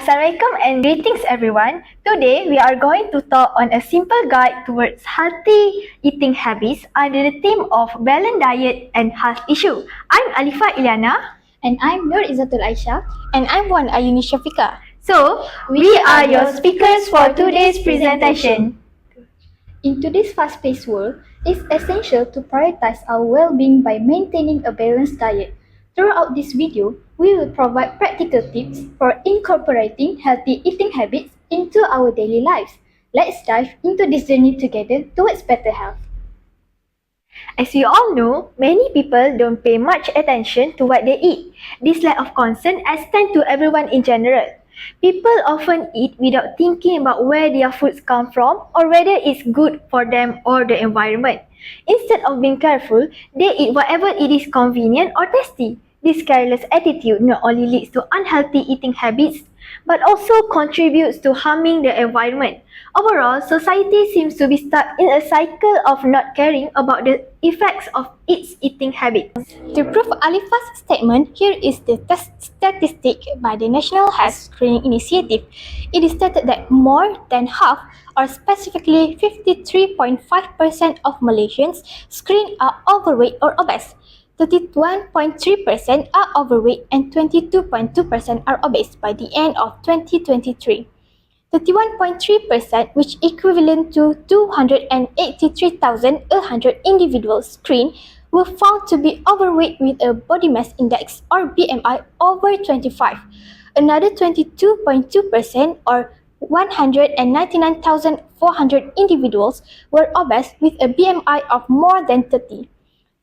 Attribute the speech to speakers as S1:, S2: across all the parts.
S1: Assalamualaikum and greetings everyone. Today we are going to talk on a simple guide towards healthy eating habits under the theme of balanced diet and health issue. I'm Alifa Ilyana.
S2: And I'm Nur Izzatul Aisha. And I'm Wan Ayuni Shafika.
S1: So, we are your speakers for today's presentation.
S2: In today's fast-paced world, it's essential to prioritize our well-being by maintaining a balanced diet. Throughout this video, we will provide practical tips for incorporating healthy eating habits into our daily lives. Let's dive into this journey together towards better health.
S1: As we all know, many people don't pay much attention to what they eat. This lack of concern extends to everyone in general. People often eat without thinking about where their foods come from or whether it's good for them or the environment. Instead of being careful, they eat whatever it is convenient or tasty. This careless attitude not only leads to unhealthy eating habits, but also contributes to harming the environment. Overall, society seems to be stuck in a cycle of not caring about the effects of its eating habits.
S2: To prove Alifa's statement, here is the statistic by the National Health Screening Initiative. It is stated that more than half, or specifically 53.5% of Malaysians screened are overweight or obese. 31.3% are overweight and 22.2% are obese by the end of 2023. 31.3%, which equivalent to 283,100 individuals screened, were found to be overweight with a body mass index or BMI over 25. Another 22.2% or 199,400 individuals were obese with a BMI of more than 30.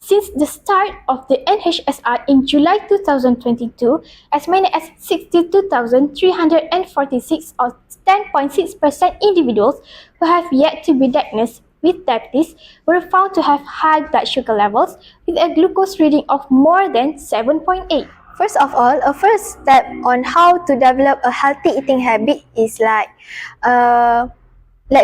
S2: Since the start of the NHSR in July 2022, as many as 62,346 or 10.6% individuals who have yet to be diagnosed with diabetes were found to have high blood sugar levels with a glucose reading of more than 7.8.
S1: First of all, a first step on how to develop a healthy eating habit is like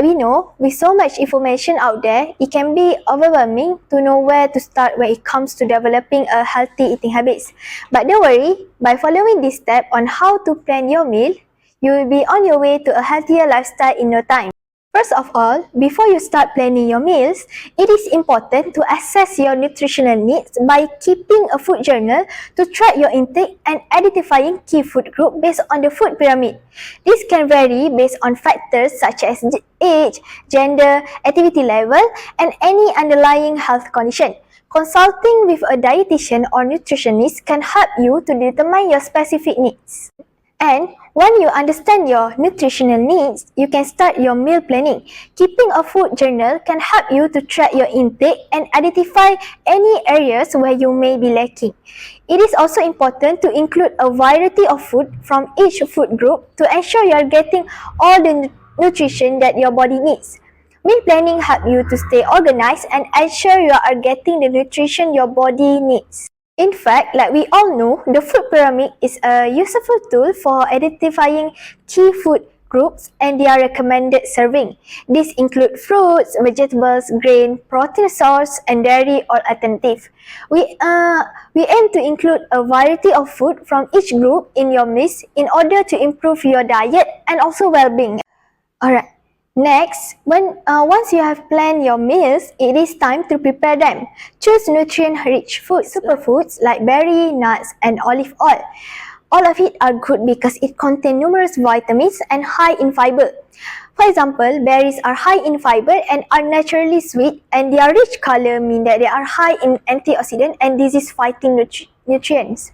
S1: we know, with so much information out there, it can be overwhelming to know where to start when it comes to developing a healthy eating habits. But don't worry, by following this step on how to plan your meal, you will be on your way to a healthier lifestyle in no time. First of all, before you start planning your meals, it is important to assess your nutritional needs by keeping a food journal to track your intake and identifying key food groups based on the food pyramid. This can vary based on factors such as age, gender, activity level, and any underlying health condition. Consulting with a dietitian or nutritionist can help you to determine your specific needs. And when you understand your nutritional needs, you can start your meal planning. Keeping a food journal can help you to track your intake and identify any areas where you may be lacking. It is also important to include a variety of food from each food group to ensure you are getting all the nutrition that your body needs. Meal planning helps you to stay organized and ensure you are getting the nutrition your body needs. In fact, like we all know, the food pyramid is a useful tool for identifying key food groups and their recommended serving. These include fruits, vegetables, grain, protein source, and dairy or alternative. We aim to include a variety of food from each group in your meals in order to improve your diet and also well-being. Alright. Next, once you have planned your meals, it is time to prepare them. Choose nutrient-rich foods, superfoods like berry, nuts, and olive oil. All of it are good because it contains numerous vitamins and high in fiber. For example, berries are high in fiber and are naturally sweet, and their rich color mean that they are high in antioxidant and disease-fighting nutrients.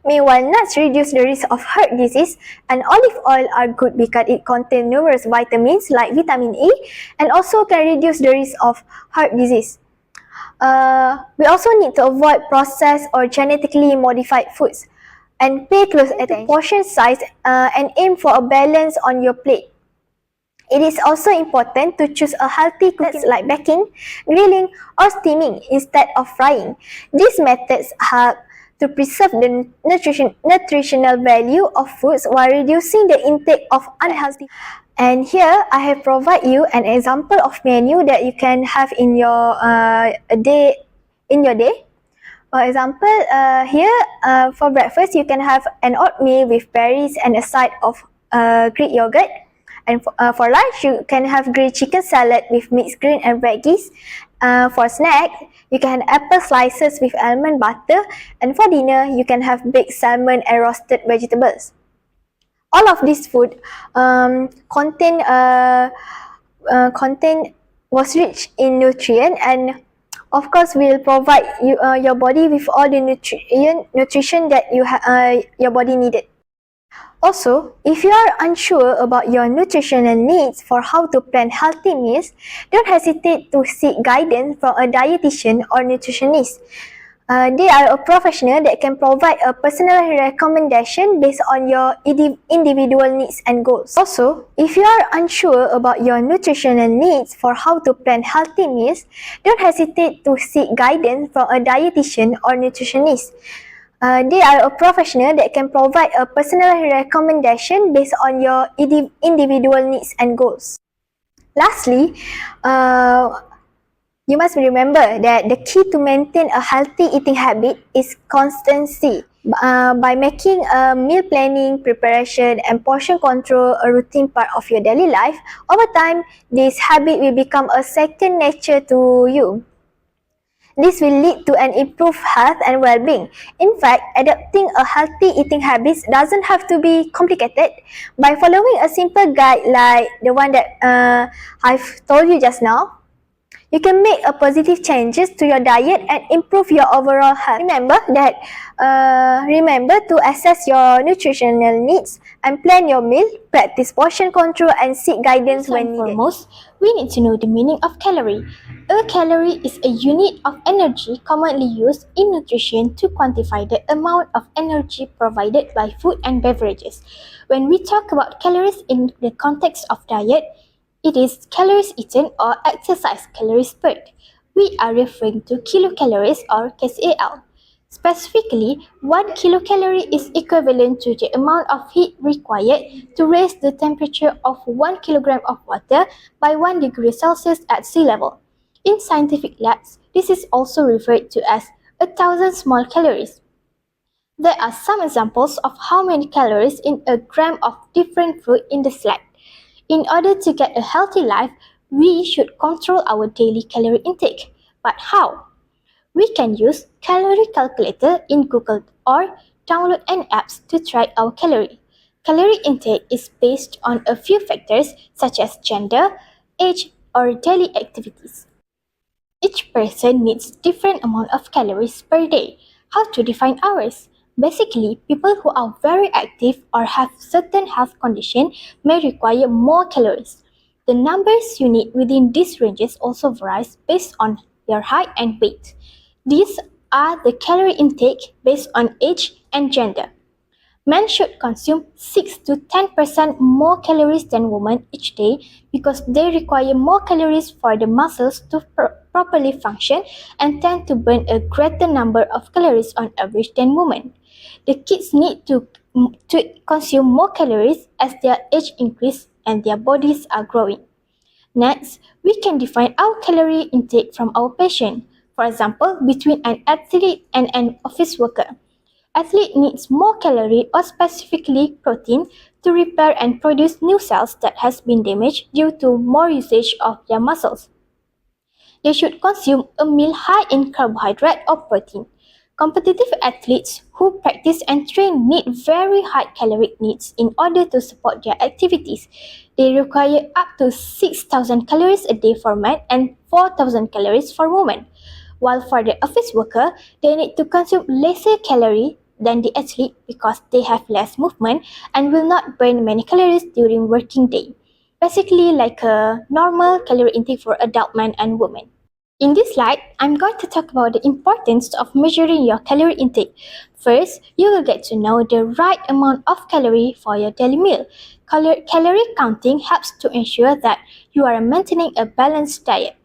S1: Meanwhile, nuts reduce the risk of heart disease, and olive oil are good because it contains numerous vitamins like vitamin E and also can reduce the risk of heart disease. We also need to avoid processed or genetically modified foods and pay close attention to portion size and aim for a balance on your plate. It is also important to choose a healthy cooking like baking, grilling, or steaming instead of frying. These methods help to preserve the nutritional value of foods while reducing the intake of unhealthy. And here I have provided you an example of menu that you can have in your day. For example, here for breakfast, you can have an oatmeal with berries and a side of Greek yogurt. And for lunch, you can have grilled chicken salad with mixed green and veggies. For snack, you can have apple slices with almond butter. And for dinner, you can have baked salmon and roasted vegetables. All of this food contain was rich in nutrient and of course will provide your body with all the nutrition that your body needed. Also, if you are unsure about your nutritional needs for how to plan healthy meals, don't hesitate to seek guidance from a dietitian or nutritionist. They are a professional that can provide a personal recommendation based on your individual needs and goals. Also, if you are unsure about your nutritional needs for how to plan healthy meals, don't hesitate to seek guidance from a dietitian or nutritionist. They are a professional that can provide a personal recommendation based on your individual needs and goals. Lastly, you must remember that the key to maintain a healthy eating habit is constancy. By making meal planning, preparation, and portion control a routine part of your daily life, over time, this habit will become a second nature to you. This will lead to an improved health and well-being. In fact, adopting a healthy eating habits doesn't have to be complicated. By following a simple guide like the one that I've told you just now, you can make a positive changes to your diet and improve your overall health. Remember to assess your nutritional needs and plan your meal, practice portion control and seek guidance when needed.
S2: Foremost, we need to know the meaning of calorie. A calorie is a unit of energy commonly used in nutrition to quantify the amount of energy provided by food and beverages. When we talk about calories in the context of diet, it is calories eaten or exercise calories burned. We are referring to kilocalories or KCAL. Specifically, 1 kilocalorie is equivalent to the amount of heat required to raise the temperature of 1 kilogram of water by 1 degree Celsius at sea level. In scientific labs, this is also referred to as 1,000 small calories. There are some examples of how many calories in a gram of different food in the slide. In order to get a healthy life, we should control our daily calorie intake. But how? We can use calorie calculator in Google or download an app to track our calorie. Calorie intake is based on a few factors such as gender, age, or daily activities. Each person needs different amount of calories per day. How to define ours? Basically, people who are very active or have certain health condition may require more calories. The numbers you need within these ranges also varies based on your height and weight. These are the calorie intake based on age and gender. Men should consume 6 to 10% more calories than women each day because they require more calories for the muscles to properly function and tend to burn a greater number of calories on average than women. The kids need to consume more calories as their age increases and their bodies are growing. Next, we can define our calorie intake from our patient. For example, between an athlete and an office worker. Athlete needs more calorie or specifically protein to repair and produce new cells that has been damaged due to more usage of their muscles. They should consume a meal high in carbohydrate or protein. Competitive athletes who practice and train need very high caloric needs in order to support their activities. They require up to 6,000 calories a day for men and 4,000 calories for women. While for the office worker, they need to consume lesser calories than the athlete because they have less movement and will not burn many calories during working day. Basically like a normal calorie intake for adult men and women. In this slide, I'm going to talk about the importance of measuring your calorie intake. First, you will get to know the right amount of calorie for your daily meal. Calorie counting helps to ensure that you are maintaining a balanced diet.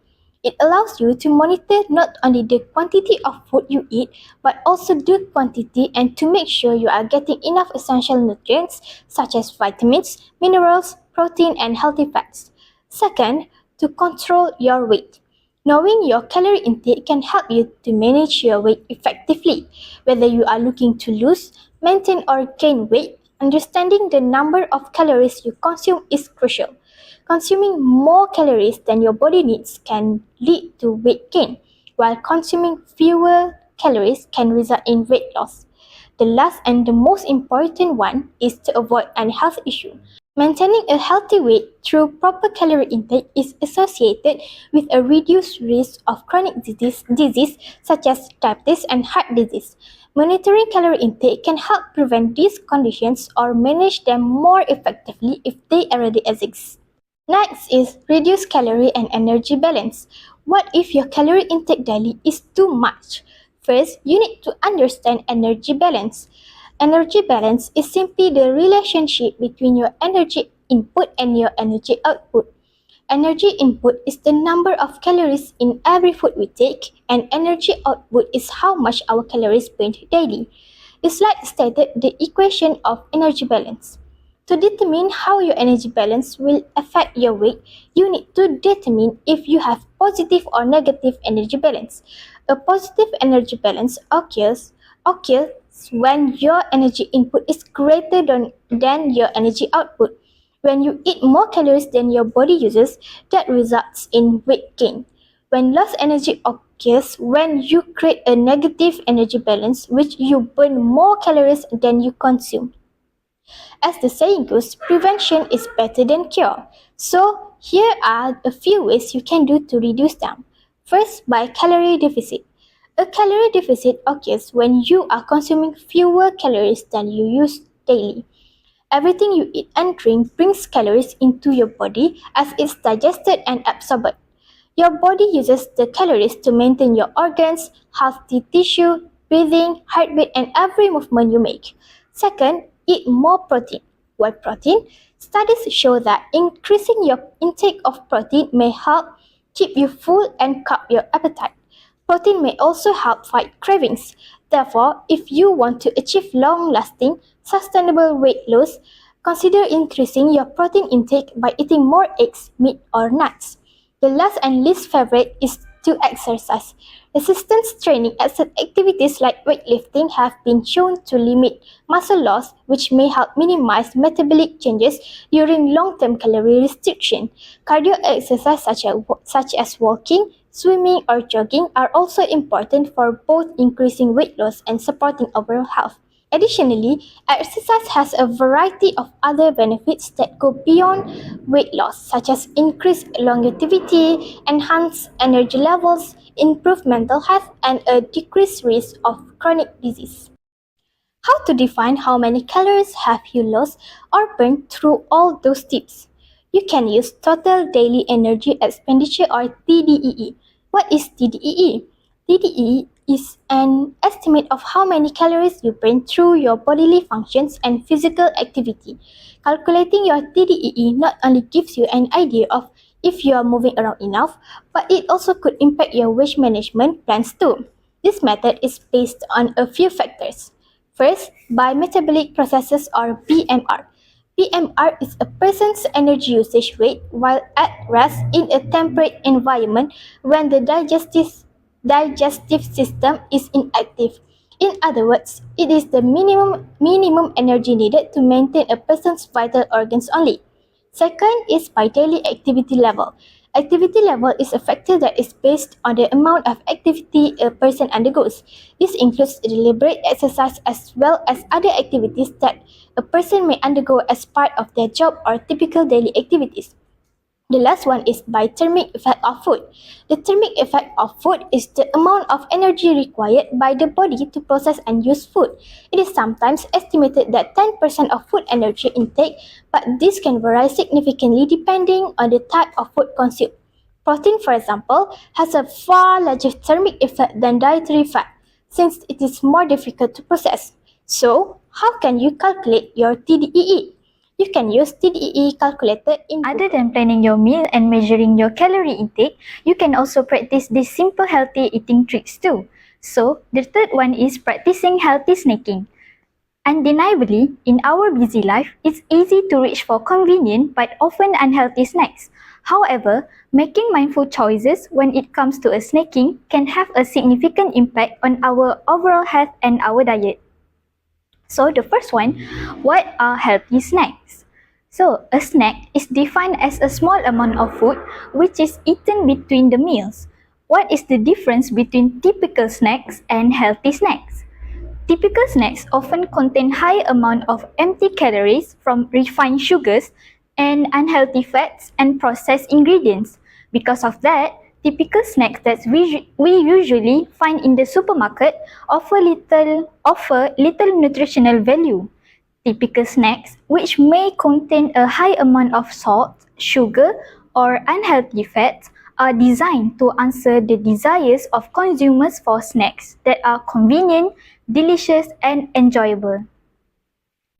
S2: It allows you to monitor not only the quantity of food you eat, but also the quantity and to make sure you are getting enough essential nutrients such as vitamins, minerals, protein, and healthy fats. Second, to control your weight.
S1: Knowing your calorie intake can help you to manage your weight effectively. Whether you are looking to lose, maintain, or gain weight, understanding the number of calories you consume is crucial. Consuming more calories than your body needs can lead to weight gain, while consuming fewer calories can result in weight loss. The last and the most important one is to avoid unhealth issue. Maintaining a healthy weight through proper calorie intake is associated with a reduced risk of chronic disease such as diabetes and heart disease. Monitoring calorie intake can help prevent these conditions or manage them more effectively if they already exist. Next is reduce calorie and energy balance. What if your calorie intake daily is too much? First, you need to understand energy balance. Energy balance is simply the relationship between your energy input and your energy output. Energy input is the number of calories in every food we take, and energy output is how much our calories burned daily. It's like stated the equation of energy balance. To determine how your energy balance will affect your weight, you need to determine if you have positive or negative energy balance. A positive energy balance occurs when your energy input is greater than your energy output. When you eat more calories than your body uses, that results in weight gain. When lost energy occurs when you create a negative energy balance, which you burn more calories than you consume. As the saying goes, prevention is better than cure. So, here are a few ways you can do to reduce them. First, by calorie deficit. A calorie deficit occurs when you are consuming fewer calories than you use daily. Everything you eat and drink brings calories into your body as it's digested and absorbed. Your body uses the calories to maintain your organs, healthy tissue, breathing, heartbeat, and every movement you make. Second, eat more protein. Why protein? Studies show that increasing your intake of protein may help keep you full and curb your appetite. Protein may also help fight cravings. Therefore, if you want to achieve long-lasting, sustainable weight loss, consider increasing your protein intake by eating more eggs, meat, or nuts. The last and least favorite is to exercise. Resistance training activities like weightlifting have been shown to limit muscle loss, which may help minimize metabolic changes during long-term calorie restriction. Cardio exercise such as walking, swimming, or jogging are also important for both increasing weight loss and supporting overall health. Additionally, exercise has a variety of other benefits that go beyond weight loss, such as increased longevity, enhanced energy levels, improved mental health, and a decreased risk of chronic disease. How to define how many calories have you lost or burned through all those tips? You can use total daily energy expenditure or TDEE. What is TDEE? TDEE is an estimate of how many calories you burn through your bodily functions and physical activity. Calculating your TDEE not only gives you an idea of if you are moving around enough, but it also could impact your weight management plans too. This method is based on a few factors. First, by metabolic processes or BMR. BMR is a person's energy usage rate while at rest in a temperate environment when the digestive system is inactive. In other words, it is the minimum energy needed to maintain a person's vital organs only. Second is by daily activity level. Activity level is a factor that is based on the amount of activity a person undergoes. This includes deliberate exercise as well as other activities that a person may undergo as part of their job or typical daily activities. The last one is by thermic effect of food. The thermic effect of food is the amount of energy required by the body to process and use food. It is sometimes estimated that 10% of food energy intake, but this can vary significantly depending on the type of food consumed. Protein, for example, has a far larger thermic effect than dietary fat, since it is more difficult to process. So, how can you calculate your TDEE? You can use TDEE calculator in
S2: Other than planning your meal and measuring your calorie intake, you can also practice these simple healthy eating tricks too. So, the third one is practicing healthy snacking. Undeniably, in our busy life, it's easy to reach for convenient but often unhealthy snacks. However, making mindful choices when it comes to snacking can have a significant impact on our overall health and our diet. So the first one, what are healthy snacks? So a snack is defined as a small amount of food which is eaten between the meals. What is the difference between typical snacks and healthy snacks? Typical snacks often contain high amount of empty calories from refined sugars and unhealthy fats and processed ingredients. Because of that, typical snacks that we usually find in the supermarket offer little nutritional value. Typical snacks, which may contain a high amount of salt, sugar, or unhealthy fats, are designed to answer the desires of consumers for snacks that are convenient, delicious, and enjoyable.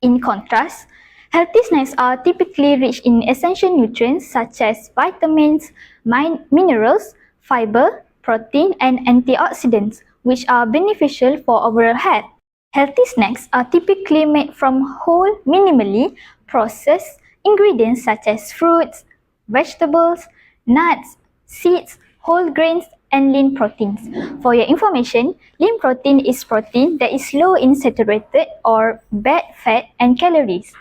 S2: In contrast, healthy snacks are typically rich in essential nutrients such as vitamins, minerals, fiber, protein, and antioxidants, which are beneficial for overall health. Healthy snacks are typically made from whole, minimally processed ingredients such as fruits, vegetables, nuts, seeds, whole grains, and lean proteins. For your information, lean protein is protein that is low in saturated or bad fat and calories.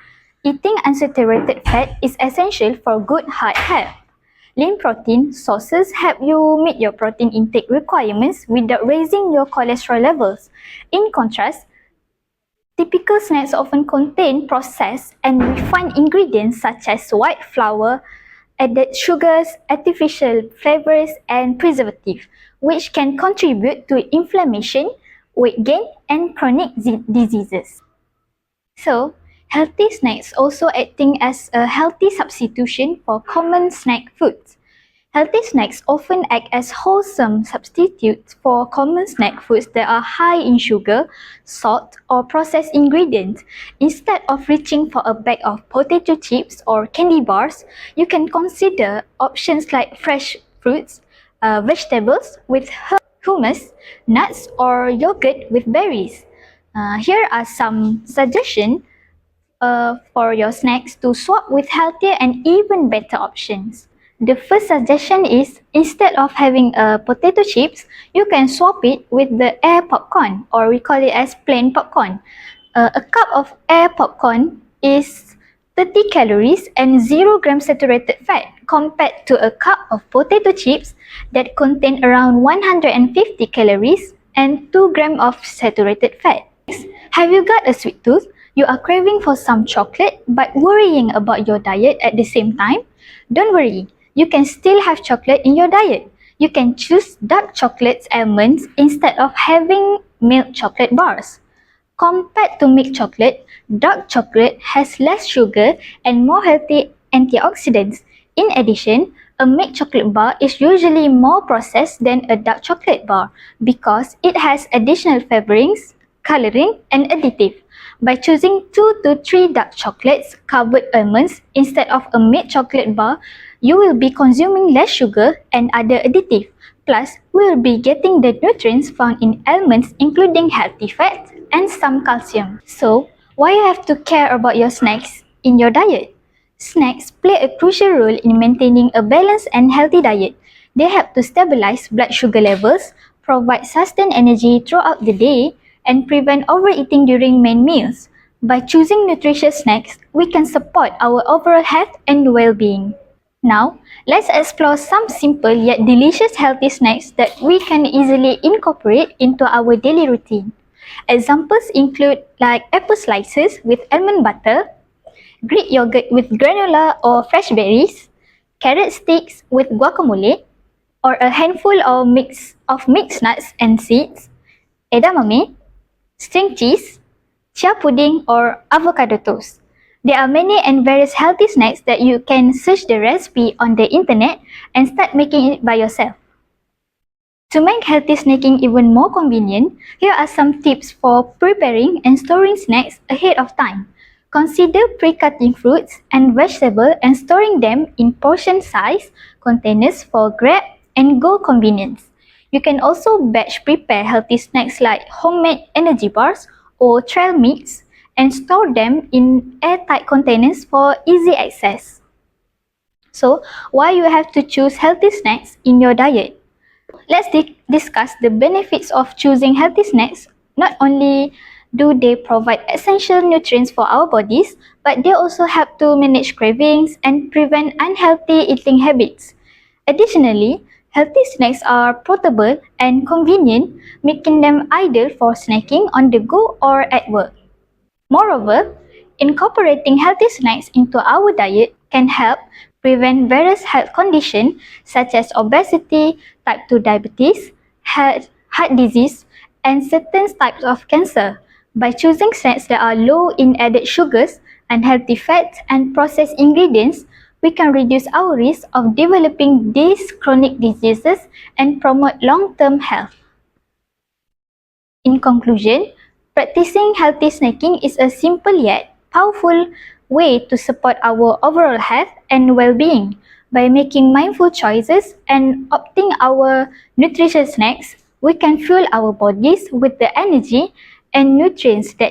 S2: Eating unsaturated fat is essential for good heart health. Lean protein sources help you meet your protein intake requirements without raising your cholesterol levels. In contrast, typical snacks often contain processed and refined ingredients such as white flour, added sugars, artificial flavors, and preservatives, which can contribute to inflammation, weight gain, and chronic diseases. So, healthy snacks also acting as a healthy substitution for common snack foods. Healthy snacks often act as wholesome substitutes for common snack foods that are high in sugar, salt, or processed ingredients. Instead of reaching for a bag of potato chips or candy bars, you can consider options like fresh fruits, vegetables with hummus, nuts, or yogurt with berries. Here are some suggestions for your snacks to swap with healthier and even better options. The first suggestion is instead of having potato chips, you can swap it with the air popcorn, or we call it as plain popcorn. A cup of air popcorn is 30 calories and 0 grams saturated fat compared to a cup of potato chips that contain around 150 calories and 2 grams of saturated fat. Have you got a sweet tooth? You are craving for some chocolate but worrying about your diet at the same time? Don't worry, you can still have chocolate in your diet. You can choose dark chocolate almonds instead of having milk chocolate bars. Compared to milk chocolate, dark chocolate has less sugar and more healthy antioxidants. In addition, a milk chocolate bar is usually more processed than a dark chocolate bar because it has additional flavorings, coloring, and additive. By choosing 2 to 3 dark chocolates covered almonds instead of a milk chocolate bar, you will be consuming less sugar and other additives. Plus, we will be getting the nutrients found in almonds, including healthy fats and some calcium. So, why you have to care about your snacks in your diet? Snacks play a crucial role in maintaining a balanced and healthy diet. They help to stabilize blood sugar levels, provide sustained energy throughout the day, and prevent overeating during main meals. By choosing nutritious snacks, we can support our overall health and well-being. Now, let's explore some simple yet delicious healthy snacks that we can easily incorporate into our daily routine. Examples include like apple slices with almond butter, Greek yogurt with granola or fresh berries, carrot sticks with guacamole, or a handful of mixed nuts and seeds, edamame, string cheese, chia pudding, or avocado toast. There are many and various healthy snacks that you can search the recipe on the internet and start making it by yourself. To make healthy snacking even more convenient, here are some tips for preparing and storing snacks ahead of time. Consider pre-cutting fruits and vegetables and storing them in portion-sized containers for grab and go convenience. You can also batch prepare healthy snacks like homemade energy bars or trail mix and store them in airtight containers for easy access. So, why you have to choose healthy snacks in your diet? Let's discuss the benefits of choosing healthy snacks. Not only do they provide essential nutrients for our bodies, but they also help to manage cravings and prevent unhealthy eating habits. Additionally, healthy snacks are portable and convenient, making them ideal for snacking on the go or at work. Moreover, incorporating healthy snacks into our diet can help prevent various health conditions such as obesity, type 2 diabetes, heart disease, and certain types of cancer. By choosing snacks that are low in added sugars, unhealthy fats, and processed ingredients, we can reduce our risk of developing these chronic diseases and promote long-term health. In conclusion, practicing healthy snacking is a simple yet powerful way to support our overall health and well-being. By making mindful choices and opting our nutritious snacks, we can fuel our bodies with the energy and nutrients that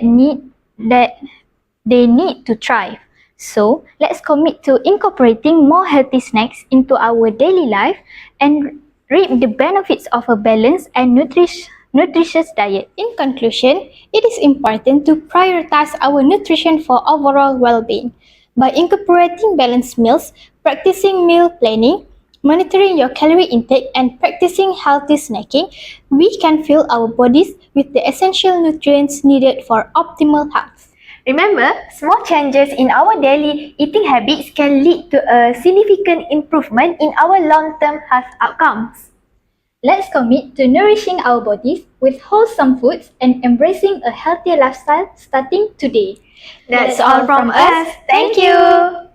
S2: they need to thrive. So, let's commit to incorporating more healthy snacks into our daily life and reap the benefits of a balanced and nutritious diet.
S1: In conclusion, it is important to prioritize our nutrition for overall well-being. By incorporating balanced meals, practicing meal planning, monitoring your calorie intake, and practicing healthy snacking, we can fuel our bodies with the essential nutrients needed for optimal health. Remember, small changes in our daily eating habits can lead to a significant improvement in our long-term health outcomes.
S2: Let's commit to nourishing our bodies with wholesome foods and embracing a healthier lifestyle starting today.
S1: That's all from us. Thank you.